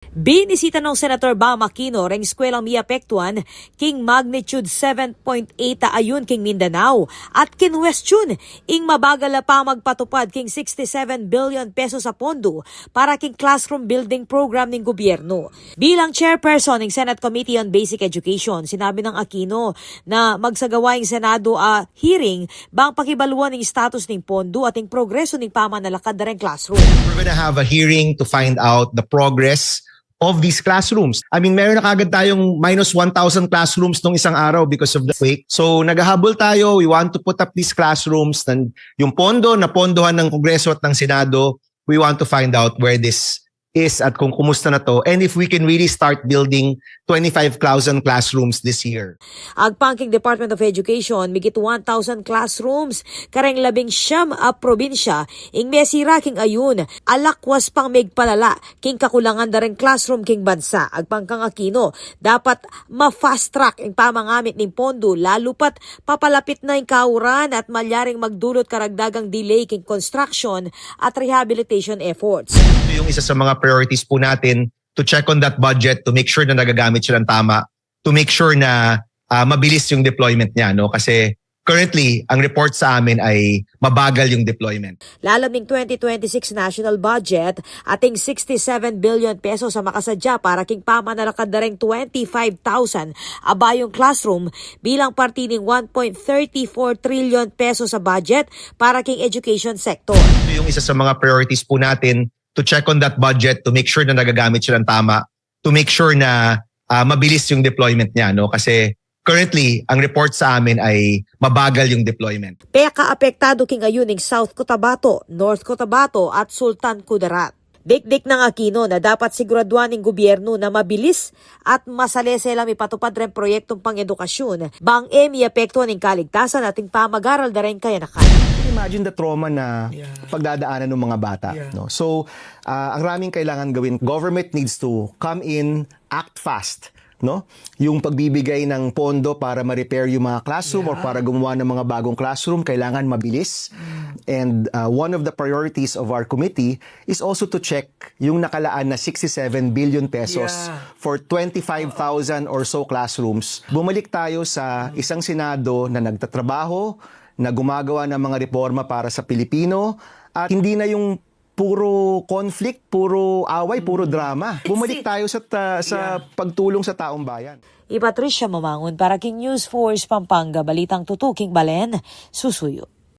Binisita ng Senator Bam Aquino ring eskwelaang miapektuhan king magnitude 7.8 ayon king Mindanao at kinwestiyon ing mabagal pa magpatupad king 67 billion pesos sa pondo para king classroom building program ng gobyerno. Bilang chairperson ng Senate Committee on Basic Education, sinabi ng Aquino na magsagawa ang Senado hearing bang pakibaluan ng status ng pondo at ang progreso ng pamanalakad na ring classroom. We're gonna have a hearing to find out the progress of these classrooms. I mean, meron na kagad tayong minus 1,000 classrooms nung isang araw because of the quake. So, naghahabol tayo. We want to put up these classrooms. Yung pondo na pondohan ng Kongreso at ng Senado, we want to find out where this is at kung kumusta na to and if we can really start building 25,000 classrooms this year. Agpangking Department of Education, migit 1,000 classrooms, kareng 19 probinsya, ing mesira king ayun, alakwas pang migpalala, king kakulangan na rin classroom king bansa. Agpangkang Aquino, dapat ma-fast track ing pamangamit ng pondo, lalo pat papalapit na ing kauran at malyaring magdulot karagdagang delay king construction at rehabilitation efforts. Ito yung isa sa mga priorities po natin to check on that budget, to make sure na nagagamit siya ng tama, to make sure na mabilis yung deployment niya, no? Kasi currently, ang report sa amin ay mabagal yung deployment. Lalaming 2026 national budget, ating 67 billion pesos sa makasadya para king pamanalakad na ring 25,000 abayong classroom bilang parte ng 1.34 trillion pesos sa budget para king education sector. Ito yung isa sa mga priorities po natin to check on that budget, to make sure na nagagamit siya ng tama, to make sure na mabilis yung deployment niya, no? Kasi currently, ang report sa amin ay mabagal yung deployment. Peka apektado king ayun ng South Cotabato, North Cotabato at Sultan Kudarat. Dikdik ng Aquino na dapat siguraduhan ng gobyerno na mabilis at masalesela ipatupad rin proyektong pang-edukasyon bang miapektuhan ng kaligtasan ating pamag-aral na rin kayanakan. Imagine the trauma na pagdadaanan ng mga bata. No? So, ang raming kailangan gawin. Government needs to come in, act fast. No? Yung pagbibigay ng pondo para ma-repair yung mga classroom or para gumawa ng mga bagong classroom, kailangan mabilis. And one of the priorities of our committee is also to check yung nakalaan na 67 billion pesos for 25,000 or so classrooms. Bumalik tayo sa isang Senado na nagtatrabaho, na gumagawa ng mga reforma para sa Pilipino at hindi na yung puro conflict, puro away, puro drama. Bumalik tayo sa pagtulong sa taong bayan. Patricia Mamangon para king News Force Pampanga, Balitang Tutuking Balen, Susuyo.